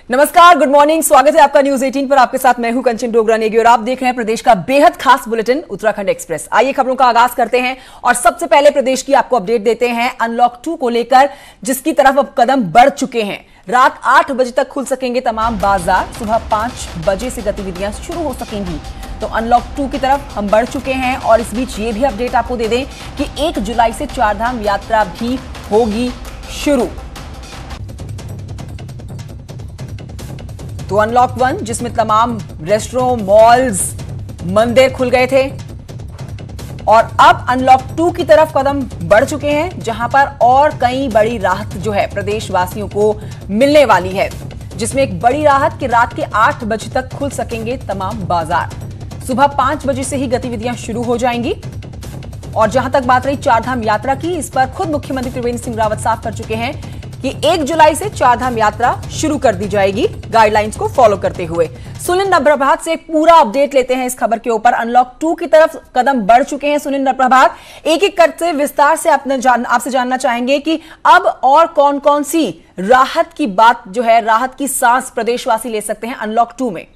नमस्कार, good morning. स्वागत है आपका न्यूज 18 पर। आपके साथ मैं हूं कंचन डोगरा नेगी और आप देख रहे हैं प्रदेश का बेहद खास बुलेटिन उत्तराखंड एक्सप्रेस। आइए खबरों का आगाज करते हैं और सबसे पहले प्रदेश की आपको अपडेट देते हैं अनलॉक 2 को लेकर, जिसकी तरफ अब कदम बढ़ चुके हैं। रात 8 बजे तक खुल सकेंगे तमाम बाजार, सुबह 5 बजे से गतिविधियां शुरू हो सकेंगी। तो अनलॉक 2 की तरफ हम बढ़ चुके हैं और इस बीच ये भी अपडेट आपको दे दें कि 1 जुलाई से चारधाम यात्रा भी होगी शुरू। तो अनलॉक 1 जिसमें तमाम रेस्टोरेंट, मॉल्स, मंदिर खुल गए थे और अब अनलॉक 2 की तरफ कदम बढ़ चुके हैं, जहां पर और कई बड़ी राहत जो है प्रदेशवासियों को मिलने वाली है, जिसमें एक बड़ी राहत कि रात के 8 बजे तक खुल सकेंगे तमाम बाजार। सुबह 5 बजे से ही गतिविधियां शुरू हो जाएंगी। और जहां तक बात रही चारधाम यात्रा की, इस पर खुद मुख्यमंत्री त्रिवेंद्र सिंह रावत साफ कर चुके हैं कि 1 जुलाई से चारधाम यात्रा शुरू कर दी जाएगी, गाइडलाइंस को फॉलो करते हुए। सुनील नरप्रभात से पूरा अपडेट लेते हैं इस खबर के ऊपर। अनलॉक 2 की तरफ कदम बढ़ चुके हैं सुनील नरप्रभात, एक एक करके विस्तार से आपसे जानना चाहेंगे कि अब और कौन कौन सी राहत की बात जो है, राहत की सांस प्रदेशवासी ले सकते हैं अनलॉक 2 में।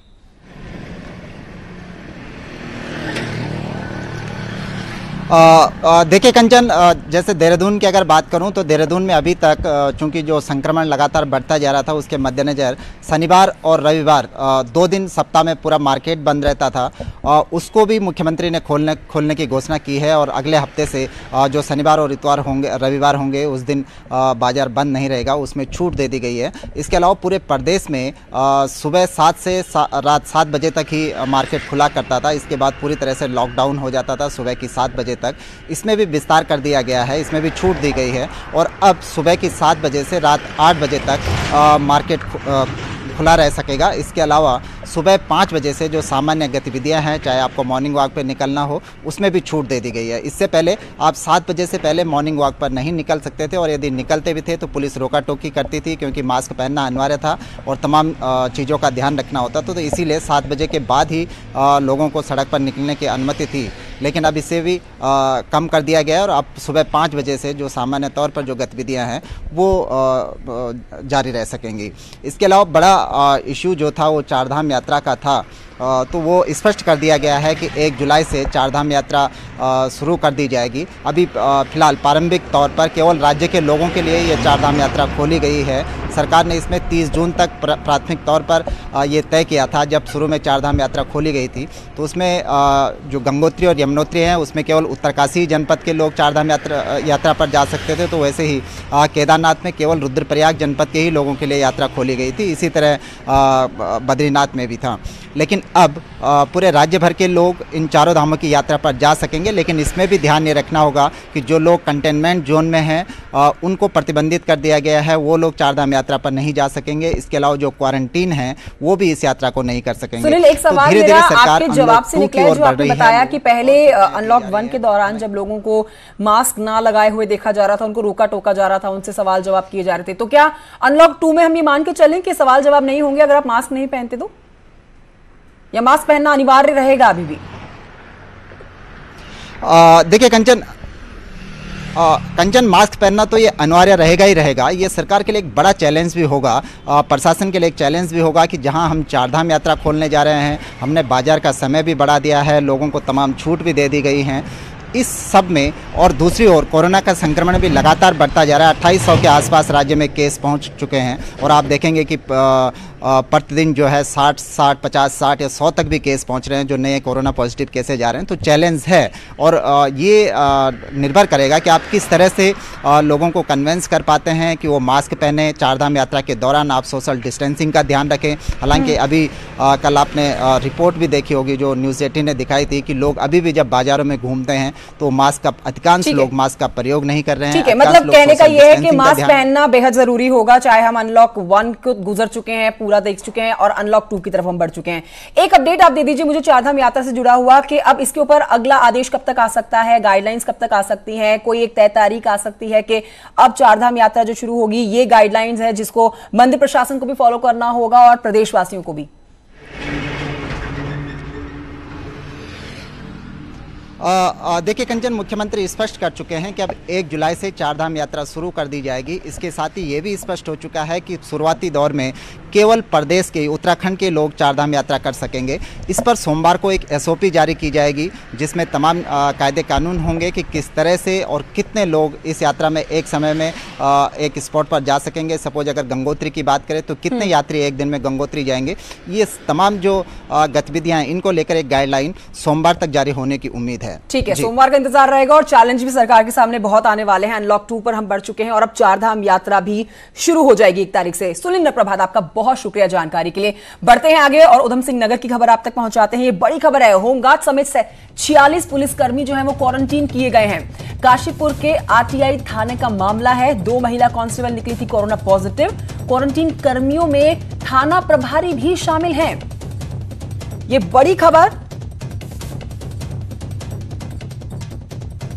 देखिए कंचन, जैसे देहरादून की अगर बात करूं तो देहरादून में अभी तक चूंकि जो संक्रमण लगातार बढ़ता जा रहा था, उसके मद्देनज़र शनिवार और रविवार 2 दिन सप्ताह में पूरा मार्केट बंद रहता था। उसको भी मुख्यमंत्री ने खोलने की घोषणा की है और अगले हफ्ते से जो शनिवार और रविवार होंगे उस दिन बाजार बंद नहीं रहेगा, उसमें छूट दे दी गई है। इसके अलावा पूरे प्रदेश में सुबह 7 से रात 7 बजे तक ही मार्केट खुला करता था। इसके बाद पूरी तरह से लॉकडाउन हो जाता था सुबह की 7 बजे तक। इसमें भी विस्तार कर दिया गया है, इसमें भी छूट दी गई है और अब सुबह की 7 बजे से रात 8 बजे तक मार्केट खुला रह सकेगा। इसके अलावा सुबह 5 बजे से जो सामान्य गतिविधियां हैं, चाहे आपको मॉर्निंग वॉक पर निकलना हो, उसमें भी छूट दे दी गई है। इससे पहले आप 7 बजे से पहले मॉर्निंग वॉक पर नहीं निकल सकते थे और यदि निकलते भी थे तो पुलिस रोका टोकी करती थी, क्योंकि मास्क पहनना अनिवार्य था और तमाम चीज़ों का ध्यान रखना होता था। तो इसीलिए 7 बजे के बाद ही लोगों को सड़क पर निकलने की अनुमति थी, लेकिन अब इसे भी कम कर दिया गया है और अब सुबह 5 बजे से जो सामान्य तौर पर जो गतिविधियां हैं वो जारी रह सकेंगी। इसके अलावा बड़ा इशू जो था वो चारधाम यात्रा का था, तो वो स्पष्ट कर दिया गया है कि 1 जुलाई से चारधाम यात्रा शुरू कर दी जाएगी। अभी फिलहाल प्रारंभिक तौर पर केवल राज्य के लोगों के लिए ये चारधाम यात्रा खोली गई है। सरकार ने इसमें 30 जून तक प्राथमिक तौर पर ये तय किया था। जब शुरू में चारधाम यात्रा खोली गई थी तो उसमें जो गंगोत्री और यमुनोत्री हैं उसमें केवल उत्तरकाशी जनपद के लोग चारधाम यात्रा पर जा सकते थे। तो वैसे ही केदारनाथ में केवल रुद्रप्रयाग जनपद के ही लोगों के लिए यात्रा खोली गई थी। इसी तरह बद्रीनाथ में भी था। लेकिन अब पूरे राज्य भर के लोग इन चारों धामों की यात्रा पर जा सकेंगे, लेकिन इसमें भी ध्यान ये रखना होगा कि जो लोग कंटेनमेंट जोन में हैं उनको प्रतिबंधित कर दिया गया है, वो लोग चारधाम यात्रा पर नहीं जा सकेंगे। इसके अलावा जो क्वारंटीन है वो भी इस यात्रा को नहीं कर सकेंगे। सुनील, एक सवाल मेरा आपके जवाब से निकला है, जो आपने बताया कि पहले अनलॉक 1 के दौरान जब लोगों को मास्क ना लगाए हुए देखा जा रहा था, उनको रोका टोका जा रहा था, उनसे सवाल जवाब किए जा रहे थे, तो क्या अनलॉक 2 में हम ये मान के चलें कि सवाल जवाब नहीं होंगे अगर आप मास्क नहीं पहनते तो, या मास्क पहनना अनिवार्य रहेगा अभी भी? देखिए कंचन, मास्क पहनना तो ये अनिवार्य रहेगा ही रहेगा। ये सरकार के लिए एक बड़ा चैलेंज भी होगा, प्रशासन के लिए एक चैलेंज भी होगा कि जहां हम चारधाम यात्रा खोलने जा रहे हैं, हमने बाजार का समय भी बढ़ा दिया है, लोगों को तमाम छूट भी दे दी गई हैं। इस सब में और दूसरी ओर कोरोना का संक्रमण भी लगातार बढ़ता जा रहा है। 2800 के आसपास राज्य में केस पहुंच चुके हैं और आप देखेंगे कि प्रतिदिन जो है 60, 50, 60 या 100 तक भी केस पहुंच रहे हैं, जो नए कोरोना पॉजिटिव केसेज जा रहे हैं। तो चैलेंज है और ये निर्भर करेगा कि आप किस तरह से लोगों को कन्वेंस कर पाते हैं कि वो मास्क पहने। चारधाम यात्रा के दौरान आप सोशल डिस्टेंसिंग का ध्यान रखें। हालांकि अभी कल आपने रिपोर्ट भी देखी होगी जो न्यूज़ 18 ने दिखाई थी कि लोग अभी भी जब बाजारों में घूमते हैं तो मास्क का अधिकांश लोग मास्क का प्रयोग नहीं कर रहे हैं। ठीक है, मतलब कहने का यह है कि मास्क पहनना बेहद जरूरी होगा, चाहे हम अनलॉक 1 को गुजर चुके हैं, पूरा देख चुके हैं और अनलॉक 2 की तरफ हम बढ़ चुके हैं। एक अपडेट आप दे दीजिए मुझे चारधाम यात्रा से जुड़ा हुआ कि अब इसके ऊपर अगला आदेश कब तक आ सकता है, गाइडलाइंस कब तक आ सकती है, कोई एक तय तारीख आ सकती है कि अब चारधाम यात्रा जो शुरू होगी, ये गाइडलाइंस है जिसको मंदिर प्रशासन को भी फॉलो करना होगा और प्रदेशवासियों को भी? देखिए कंचन, मुख्यमंत्री स्पष्ट कर चुके हैं कि अब 1 जुलाई से चारधाम यात्रा शुरू कर दी जाएगी। इसके साथ ही ये भी स्पष्ट हो चुका है कि शुरुआती दौर में केवल प्रदेश के उत्तराखंड के लोग चारधाम यात्रा कर सकेंगे। इस पर सोमवार को एक SOP जारी की जाएगी जिसमें तमाम कायदे कानून होंगे कि किस तरह से और कितने लोग इस यात्रा में एक समय में एक स्पॉट पर जा सकेंगे। सपोज अगर गंगोत्री की बात करें तो कितने यात्री एक दिन में गंगोत्री जाएंगे। ये तमाम जो गतिविधियां हैं इनको लेकर एक गाइडलाइन सोमवार तक जारी होने की उम्मीद है। ठीक है, सोमवार का इंतजार रहेगा और चैलेंज भी सरकार के सामने बहुत आने वाले हैं। अनलॉक 2 पर हम बढ़ चुके हैं और अब चारधाम यात्रा भी शुरू हो जाएगी 1 तारीख से। सुनील प्रभात, आपका बहुत शुक्रिया जानकारी के लिए। बढ़ते हैं आगे और उधम सिंह नगर की खबर आप तक पहुंचाते हैं। ये बड़ी खबर है, होमगार्ड समेत 46 पुलिसकर्मी जो है वो क्वारंटीन किए गए हैं। काशीपुर के RTI थाने का मामला है। 2 महिला कांस्टेबल निकली थी कोरोना पॉजिटिव। क्वारंटीन कर्मियों में थाना प्रभारी भी शामिल हैं। ये बड़ी खबर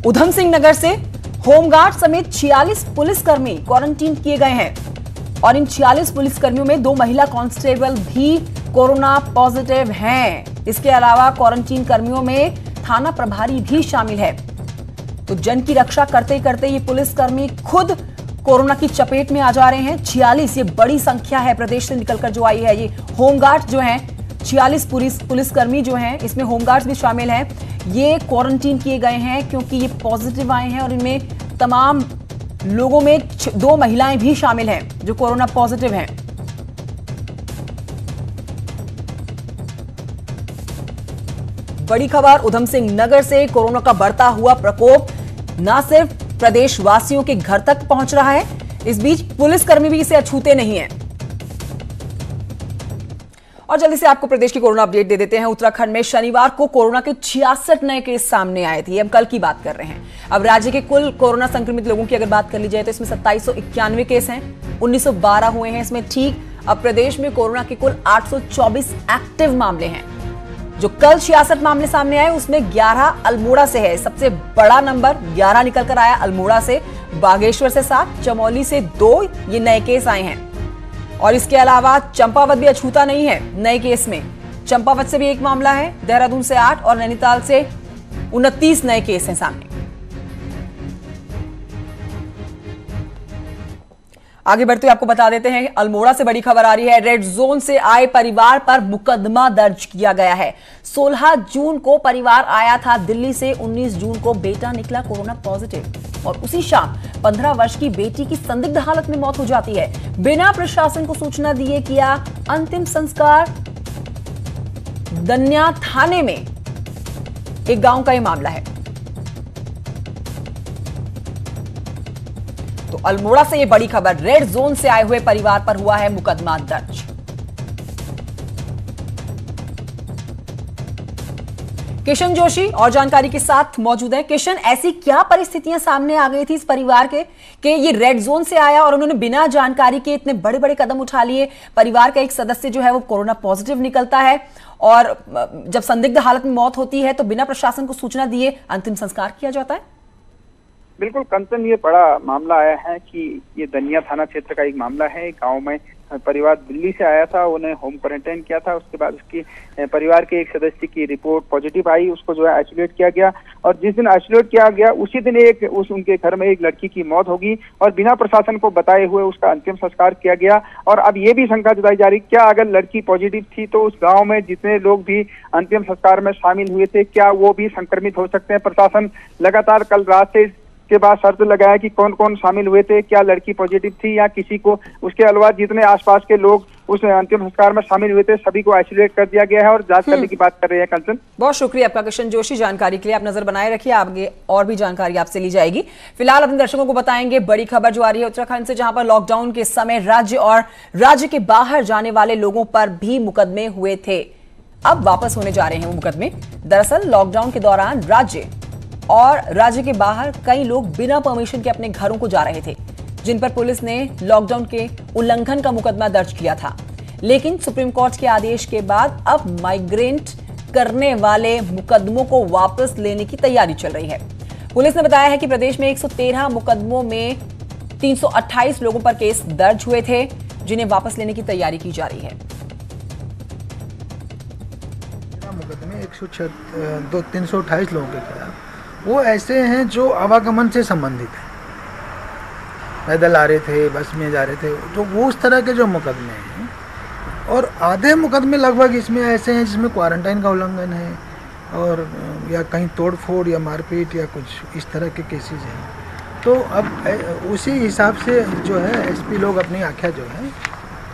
उधम सिंह नगर से। होमगार्ड समेत 46 पुलिसकर्मी क्वारंटीन किए गए हैं और इन 46 पुलिसकर्मियों में 2 महिला कांस्टेबल भी कोरोना पॉजिटिव हैं। इसके अलावा क्वारंटीन कर्मियों में थाना प्रभारी भी शामिल है। तो जन की रक्षा करते करते ये पुलिसकर्मी खुद कोरोना की चपेट में आ जा रहे हैं। 46 ये बड़ी संख्या है प्रदेश से निकलकर जो आई है। ये होमगार्ड जो हैं 46 पुलिसकर्मी जो हैं, इसमें होमगार्ड्स भी शामिल हैं, ये क्वारंटीन किए गए हैं क्योंकि ये पॉजिटिव आए हैं और इनमें तमाम लोगों में 2 महिलाएं भी शामिल हैं जो कोरोना पॉजिटिव हैं। बड़ी खबर उधम सिंह नगर से। कोरोना का बढ़ता हुआ प्रकोप न सिर्फ प्रदेशवासियों के घर तक पहुंच रहा है, इस बीच पुलिसकर्मी भी इसे अछूते नहीं हैं। और जल्दी से आपको प्रदेश की कोरोना अपडेट दे देते हैं। उत्तराखंड में शनिवार को कोरोना के 66 नए केस सामने आए थे। हम कल की बात कर रहे हैं। अब राज्य के कुल कोरोना संक्रमित लोगों की अगर बात कर ली जाए तो इसमें 2791 केस हैं, 1912 हुए हैं इसमें ठीक। अब प्रदेश में कोरोना के कुल 824 एक्टिव मामले हैं। जो कल 66 मामले सामने आए उसमें 11 अल्मोड़ा से है। सबसे बड़ा नंबर 11 निकल कर आया अल्मोड़ा से। बागेश्वर से 7, चमोली से 2 ये नए केस आए हैं। और इसके अलावा चंपावत भी अछूता नहीं है नए केस में। चंपावत से भी 1 मामला है, देहरादून से 8 और नैनीताल से 29 नए केस हैं सामने। आगे बढ़ते हुए आपको बता देते हैं अल्मोड़ा से बड़ी खबर आ रही है। रेड जोन से आए परिवार पर मुकदमा दर्ज किया गया है। 16 जून को परिवार आया था दिल्ली से। 19 जून को बेटा निकला कोरोना पॉजिटिव और उसी शाम 15 वर्ष की बेटी की संदिग्ध हालत में मौत हो जाती है। बिना प्रशासन को सूचना दिए किया अंतिम संस्कार। दन्या थाने में एक गांव का यह मामला है। तो अल्मोड़ा से यह बड़ी खबर, रेड जोन से आए हुए परिवार पर हुआ है मुकदमा दर्ज। किशन जोशी और जानकारी के साथ मौजूद है। किशन, ऐसी क्या परिस्थितियां सामने आ गई थी इस परिवार के कि ये रेड जोन से आया और उन्होंने बिना जानकारी के इतने बड़े बड़े कदम उठा लिए। परिवार का एक सदस्य जो है वो कोरोना पॉजिटिव निकलता है और जब संदिग्ध हालत में मौत होती है तो बिना प्रशासन को सूचना दिए अंतिम संस्कार किया जाता है। बिल्कुल कंचन, ये बड़ा मामला आया है कि ये दनिया थाना क्षेत्र का एक मामला है। गांव में परिवार दिल्ली से आया था, उन्हें होम क्वारंटाइन किया था। उसके बाद उसकी परिवार के एक सदस्य की रिपोर्ट पॉजिटिव आई, उसको जो है आइसोलेट किया गया और जिस दिन आइसोलेट किया गया उसी दिन उनके घर में एक लड़की की मौत होगी और बिना प्रशासन को बताए हुए उसका अंतिम संस्कार किया गया। और अब ये भी शंका जताई जा रही, क्या अगर लड़की पॉजिटिव थी तो उस गाँव में जितने लोग भी अंतिम संस्कार में शामिल हुए थे क्या वो भी संक्रमित हो सकते हैं? प्रशासन लगातार कल रात से के बाद शर्त लगाया कि कौन कौन शामिल हुए थे, क्या लड़की पॉजिटिव थी या किसी को, उसके अलावा जितने आसपास के लोग उस अंतिम संस्कार में शामिल हुए थे सभी को आइसोलेट कर दिया गया है और जांच करने की बात कर रहे हैं। कंचन, बहुत शुक्रिया आपका किशन जोशी जानकारी के लिए। आप नजर बनाए रखिए, आगे और भी जानकारी आपसे ली जाएगी। फिलहाल अपने दर्शकों को बताएंगे बड़ी खबर जो आ रही है उत्तराखंड से, जहां पर लॉकडाउन के समय राज्य और राज्य के बाहर जाने वाले लोगों पर भी मुकदमे हुए थे। अब वापस होने जा रहे हैं वो मुकदमे। दरअसल लॉकडाउन के दौरान राज्य और राज्य के बाहर कई लोग बिना परमिशन के अपने घरों को जा रहे थे, जिन पर पुलिस ने लॉकडाउन के उल्लंघन का मुकदमा दर्ज किया था। लेकिन सुप्रीम कोर्ट के आदेश के बाद अब माइग्रेट करने वाले मुकदमों को वापस लेने की तैयारी चल रही है। पुलिस ने बताया है कि प्रदेश में 113 मुकदमों में 328 लोगों पर केस दर्ज हुए थे, जिन्हें वापस लेने की तैयारी की जा रही है। मुकदमे 328 लोगों के खिलाफ, वो ऐसे हैं जो आवागमन से संबंधित हैं, पैदल आ रहे थे, बस में जा रहे थे, तो वो उस तरह के जो मुकदमे हैं और आधे मुकदमे लगभग इसमें ऐसे हैं जिसमें क्वारंटाइन का उल्लंघन है और या कहीं तोड़फोड़ या मारपीट या कुछ इस तरह के केसेस हैं। तो अब उसी हिसाब से जो है एसपी लोग अपनी आख्या जो है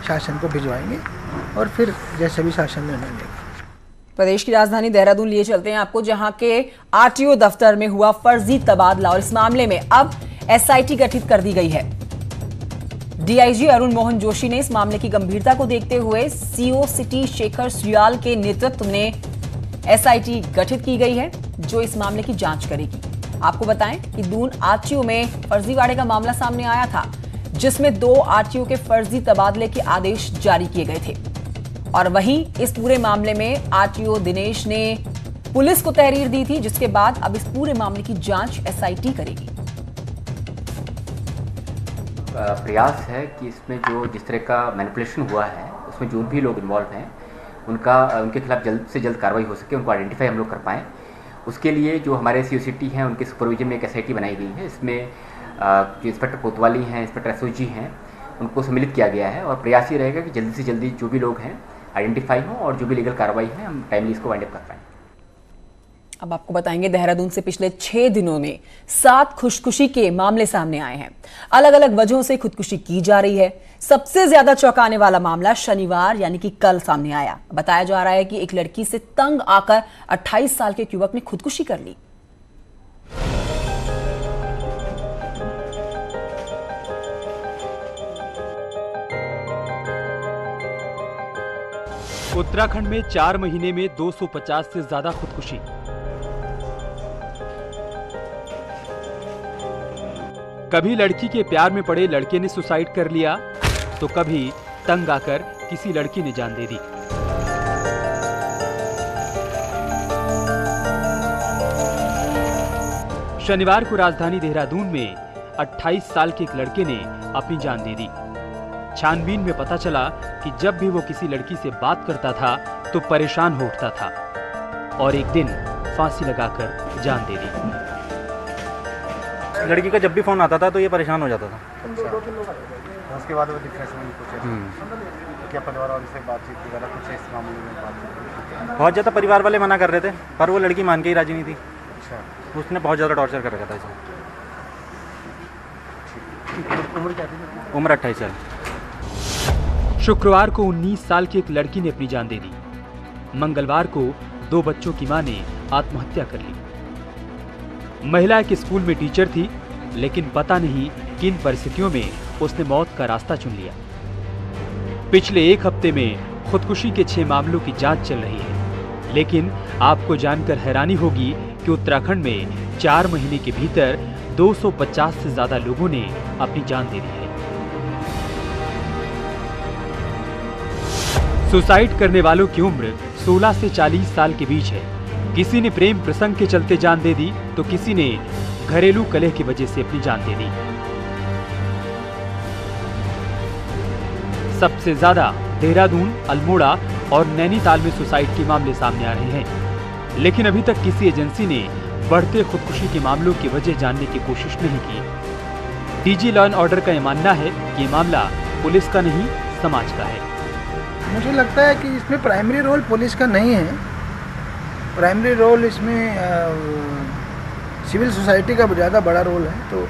शासन को भिजवाएंगे और फिर जैसे भी शासन निर्णय लेगा। प्रदेश की राजधानी देहरादून लिए चलते हैं आपको, जहां के आरटीओ दफ्तर में हुआ फर्जी तबादला और इस मामले में अब एसआईटी गठित कर दी गई है। डीआईजी अरुण मोहन जोशी ने इस मामले की गंभीरता को देखते हुए सीओ सिटी शेखर सुयाल के नेतृत्व में एसआईटी गठित की गई है जो इस मामले की जांच करेगी। आपको बताएं कि दून आरटीओ में फर्जीवाड़े का मामला सामने आया था, जिसमें 2 आरटीओ के फर्जी तबादले के आदेश जारी किए गए थे और वहीं इस पूरे मामले में आरटीओ दिनेश ने पुलिस को तहरीर दी थी, जिसके बाद अब इस पूरे मामले की जांच एसआईटी करेगी। प्रयास है कि इसमें जो जिस तरह का मैनिपुलेशन हुआ है उसमें जो भी लोग इन्वॉल्व हैं उनके खिलाफ जल्द से जल्द कार्रवाई हो सके, उनको आइडेंटिफाई हम लोग कर पाएँ। उसके लिए जो हमारे सीओसिटी हैं उनके सुपरविजन में एक एसआईटी बनाई गई है। इसमें जो इंस्पेक्टर कोतवाली हैं, इंस्पेक्टर एसओजी हैं, उनको सम्मिलित किया गया है और प्रयास ये रहेगा कि जल्दी से जल्दी जो भी लोग हैं आइडेंटिफाई हों और जो भी लीगल कार्रवाई है हम टाइमली इसको वाइंड अप कर पाएँ। अब आपको बताएंगे देहरादून से पिछले 6 दिनों में 7 खुदकुशी के मामले सामने आए हैं। अलग अलग वजहों से खुदकुशी की जा रही है। सबसे ज्यादा चौंकाने वाला मामला शनिवार यानी कि कल सामने आया। बताया जा रहा है कि एक लड़की से तंग आकर 28 साल के युवक ने खुदकुशी कर ली। उत्तराखंड में 4 महीने में 250 से ज्यादा खुदकुशी। कभी लड़की के प्यार में पड़े लड़के ने सुसाइड कर लिया तो कभी तंग आकर किसी लड़की ने जान दे दी। शनिवार को राजधानी देहरादून में 28 साल के एक लड़के ने अपनी जान दे दी। छानबीन में पता चला कि जब भी वो किसी लड़की से बात करता था तो परेशान हो उठता था और एक दिन फांसी लगाकर जान दे दी। लड़की का जब भी फोन आता था तो ये परेशान हो जाता था। उसके बाद वो डिप्रेशन में कुछ क्या परिवार वालों से बातचीत वगैरह कुछ इस मामले में बातचीत? बहुत ज़्यादा परिवार वाले मना कर रहे थे पर वो लड़की मान के ही राजी नहीं थी। अच्छा, उसने बहुत ज़्यादा टॉर्चर कर रखा था इसे। उम्र क्या थी? उम्र 28 साल। शुक्रवार को 19 साल की एक लड़की ने अपनी जान दे दी। मंगलवार को 2 बच्चों की मां ने आत्महत्या कर ली। महिला एक स्कूल में टीचर थी, लेकिन पता नहीं किन परिस्थितियों में उसने मौत का रास्ता चुन लिया। पिछले 1 हफ्ते में खुदकुशी के 6 मामलों की जांच चल रही है, लेकिन आपको जानकर हैरानी होगी कि उत्तराखंड में 4 महीने के भीतर 250 से ज्यादा लोगों ने अपनी जान दे दी है। सुसाइड करने वालों की उम्र 16 से 40 साल के बीच है। किसी ने प्रेम प्रसंग के चलते जान दे दी तो किसी ने घरेलू कलह की वजह से अपनी जान दे दी। सबसे ज्यादा देहरादून, अल्मोड़ा और नैनीताल में सुसाइड के मामले सामने आ रहे हैं, लेकिन अभी तक किसी एजेंसी ने बढ़ते खुदकुशी के मामलों की वजह जानने की कोशिश नहीं की। डीजी लॉ एंड ऑर्डर का यह मानना है कि मामला पुलिस का नहीं, समाज का है। मुझे लगता है कि इसमें प्राइमरी रोल पुलिस का नहीं है। प्राइमरी रोल इसमें सिविल सोसाइटी का ज़्यादा बड़ा रोल है। तो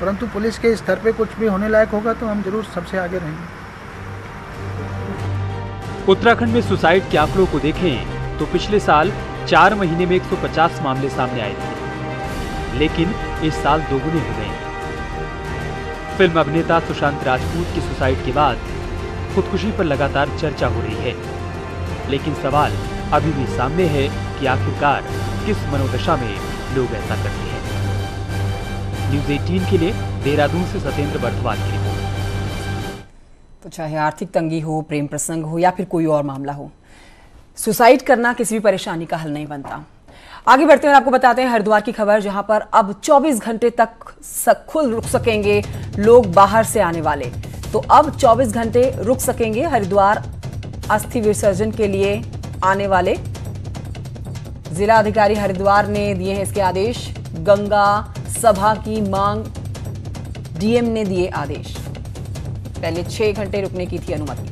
परंतु पुलिस के स्तर पे कुछ भी होने लायक होगा तो हम जरूर सबसे आगे रहेंगे। उत्तराखंड में सुसाइड के आंकड़ों को देखें तो पिछले साल 4 महीने में 150 मामले सामने आए थे, लेकिन इस साल दोगुने हो गए। फिल्म अभिनेता सुशांत राजपूत की सुसाइड के बाद खुदकुशी पर लगातार चर्चा हो रही है, लेकिन सवाल अभी भी सामने है कि आखिरकार किस मनोदशा में लोग ऐसा करते हैं। न्यूज़ 18 के लिए देहरादून से सत्येंद्र बर्थवाल की रिपोर्ट। तो चाहे आर्थिक तंगी हो, प्रेम प्रसंग हो या फिर कोई और मामला हो, सुसाइड करना किसी भी परेशानी का हल नहीं बनता। आगे बढ़ते हुए आपको बताते हैं हरिद्वार की खबर, जहां पर अब 24 घंटे तक खुद रुक सकेंगे लोग बाहर से आने वाले। तो अब 24 घंटे रुक सकेंगे हरिद्वार अस्थि विसर्जन के लिए आने वाले। जिला अधिकारी हरिद्वार ने दिए हैं इसके आदेश। गंगा सभा की मांग, डीएम ने दिए आदेश। पहले 6 घंटे रुकने की थी अनुमति।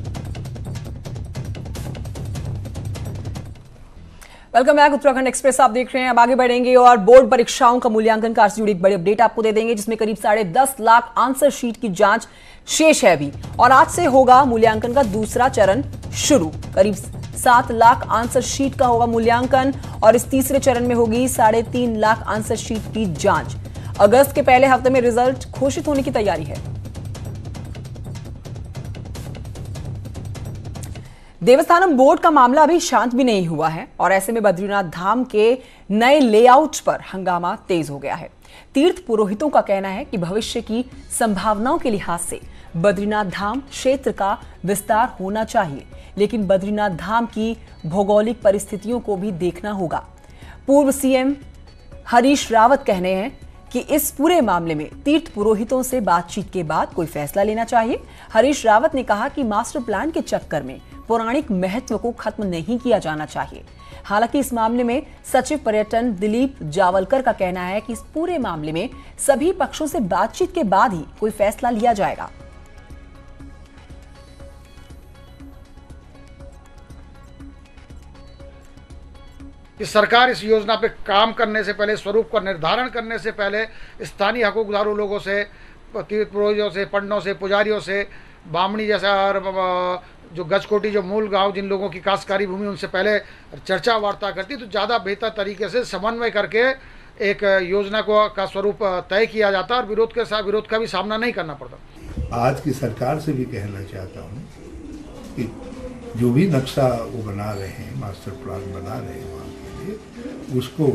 वेलकम बैक, उत्तराखंड एक्सप्रेस आप देख रहे हैं। अब आगे बढ़ेंगे और बोर्ड परीक्षाओं का मूल्यांकन कार्य से जुड़ी एक बड़ी अपडेट आपको दे देंगे, जिसमें करीब 10.5 लाख आंसर शीट की जांच शेष है अभी, और आज से होगा मूल्यांकन का दूसरा चरण शुरू। करीब 7 लाख आंसर शीट का होगा मूल्यांकन और इस तीसरे चरण में होगी 3.5 लाख आंसर शीट की जांच। अगस्त के पहले हफ्ते में रिजल्ट घोषित होने की तैयारी है। देवस्थानम बोर्ड का मामला अभी शांत भी नहीं हुआ है और ऐसे में बद्रीनाथ धाम के नए लेआउट पर हंगामा तेज हो गया है। तीर्थ पुरोहितों का कहना है कि भविष्य की संभावनाओं के लिहाज से बद्रीनाथ धाम क्षेत्र का विस्तार होना चाहिए, लेकिन बद्रीनाथ धाम की भौगोलिक परिस्थितियों को भी देखना होगा। पूर्व सीएम हरीश रावत कहने हैं कि इस पूरे मामले में तीर्थ पुरोहितों से बातचीत के बाद कोई फैसला लेना चाहिए। हरीश रावत ने कहा कि मास्टर प्लान के चक्कर में पौराणिक महत्व को खत्म नहीं किया जाना चाहिए। हालांकि इस मामले में सचिव पर्यटन दिलीप जावलकर का कहना है कि इस पूरे मामले में सभी पक्षों से बातचीत के बाद ही कोई फैसला लिया जाएगा। कि सरकार इस योजना पे काम करने से पहले, स्वरूप का निर्धारण करने से पहले स्थानीय हकूकदारों लोगों से, तीर्थ पुरोहितों से, पंडितों से, पुजारियों से, बामणी जैसा और जो गजकोटी जो मूल गांव जिन लोगों की काश्तकारी भूमि, उनसे पहले चर्चा वार्ता करती तो ज़्यादा बेहतर तरीके से समन्वय करके एक योजना को का स्वरूप तय किया जाता और विरोध का भी सामना नहीं करना पड़ता। आज की सरकार से भी कहना चाहता हूँ कि जो भी नक्शा वो बना रहे हैं, मास्टर प्लान बना रहे हैं वहाँ के लिए, उसको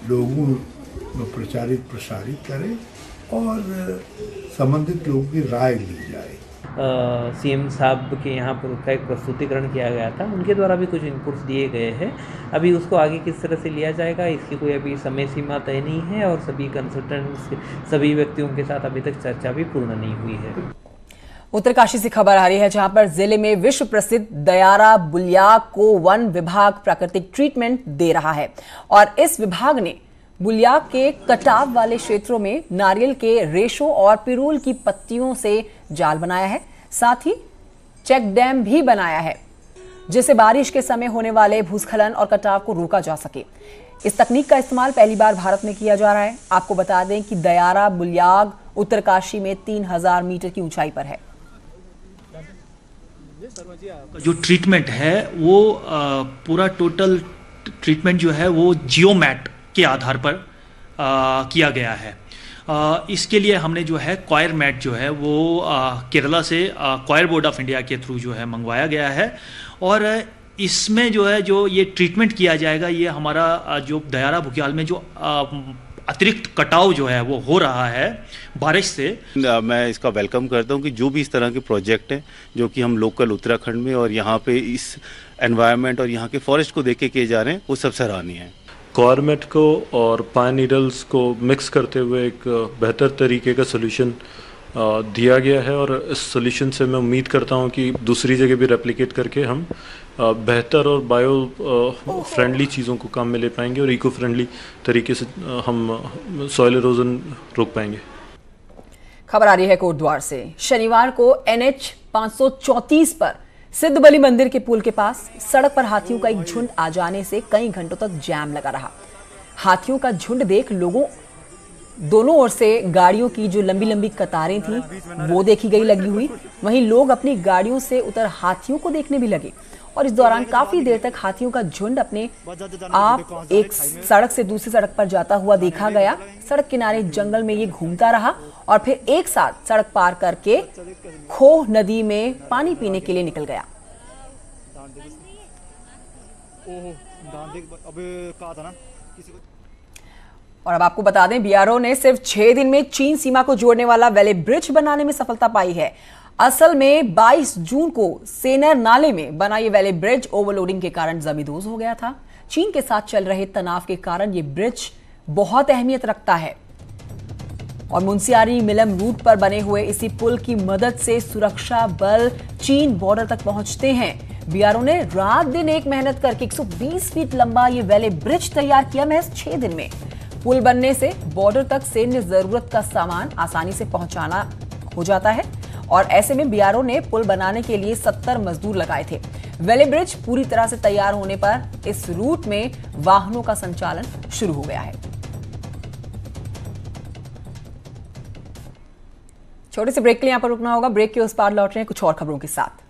लोगों में प्रचारित प्रसारित करें और संबंधित लोगों की राय ली जाए। सीएम साहब के यहाँ पर उसका एक प्रस्तुतिकरण किया गया था, उनके द्वारा भी कुछ इनपुट्स दिए गए हैं। अभी उसको आगे किस तरह से लिया जाएगा इसकी कोई अभी समय सीमा तय नहीं है और सभी कंसल्टेंट्स, सभी व्यक्तियों के साथ अभी तक चर्चा भी पूर्ण नहीं हुई है। उत्तरकाशी से खबर आ रही है, जहां पर जिले में विश्व प्रसिद्ध दयारा बुल्याग को वन विभाग प्राकृतिक ट्रीटमेंट दे रहा है और इस विभाग ने बुल्याग के कटाव वाले क्षेत्रों में नारियल के रेशों और पिरूल की पत्तियों से जाल बनाया है। साथ ही चेक डैम भी बनाया है, जिससे बारिश के समय होने वाले भूस्खलन और कटाव को रोका जा सके। इस तकनीक का इस्तेमाल पहली बार भारत में किया जा रहा है। आपको बता दें कि दयारा बुल्याग उत्तरकाशी में 3000 मीटर की ऊंचाई पर है। जो ट्रीटमेंट है वो पूरा टोटल ट्रीटमेंट जो है वो जियोमैट के आधार पर किया गया है। इसके लिए हमने जो है कॉयर मैट जो है वो केरला से कॉयर बोर्ड ऑफ इंडिया के थ्रू जो है मंगवाया गया है और इसमें जो है जो ये ट्रीटमेंट किया जाएगा, ये हमारा जो दयारा बुग्याल में जो अतिरिक्त कटाव जो है वो हो रहा है बारिश से। मैं इसका वेलकम करता हूँ कि जो भी इस तरह के प्रोजेक्ट हैं जो कि हम लोकल उत्तराखंड में और यहाँ पे इस एनवायरनमेंट और यहाँ के फॉरेस्ट को देख के किए जा रहे हैं, वो सब सराहनीय है। कॉर्मेट को और पाइन नीडल्स को मिक्स करते हुए एक बेहतर तरीके का सोल्यूशन दिया गया है और इस सोल्यूशन से मैं उम्मीद करता हूं कि दूसरी जगह भी रेप्लिकेट करके हम बेहतर और बायो फ्रेंडली चीज़ों को काम में ले पाएंगे और इको फ्रेंडली तरीके से हम सॉइल इरोजन रोक पाएंगे। खबर आ रही है कोटद्वार से। शनिवार को NH 534 पर सिद्ध बलि मंदिर के पुल के पास सड़क पर हाथियों का एक झुंड आ जाने से कई घंटों तक जाम लगा रहा। हाथियों का झुंड देख लोगों दोनों ओर से गाड़ियों की जो लंबी लंबी कतारें थी वो देखी गई लगी हुई। वहीं लोग अपनी गाड़ियों से उतर हाथियों को देखने भी लगे और इस दौरान काफी देर तक हाथियों का झुंड अपने आप एक सड़क से दूसरी सड़क पर जाता हुआ देखा गया। सड़क किनारे जंगल में ये घूमता रहा और फिर एक साथ सड़क पार करके खोह नदी में पानी पीने के लिए निकल गया। और अब आपको बता दें, बीआरओ ने सिर्फ 6 दिन में चीन सीमा को जोड़ने वाला वैली ब्रिज बनाने में सफलता पाई है। असल में 22 जून को सेनर नाले में बना ये वैली ब्रिज ओवरलोडिंग के कारण जमींदोज हो गया था। चीन के साथ चल रहे तनाव के कारण ये ब्रिज बहुत अहमियत रखता है और मुंसियारी मिलम रूट पर बने हुए इसी पुल की मदद से सुरक्षा बल चीन बॉर्डर तक पहुंचते हैं। बीआरओ ने रात दिन एक मेहनत करके 120 फीट लंबा ये वैली ब्रिज तैयार किया महज 6 दिन में। पुल बनने से बॉर्डर तक सैन्य जरूरत का सामान आसानी से पहुंचाना हो जाता है और ऐसे में बीआरओ ने पुल बनाने के लिए 70 मजदूर लगाए थे। वैली ब्रिज पूरी तरह से तैयार होने पर इस रूट में वाहनों का संचालन शुरू हो गया है। छोटे से ब्रेक के लिए यहां पर रुकना होगा। ब्रेक के उस पार लौट रहे हैं कुछ और खबरों के साथ।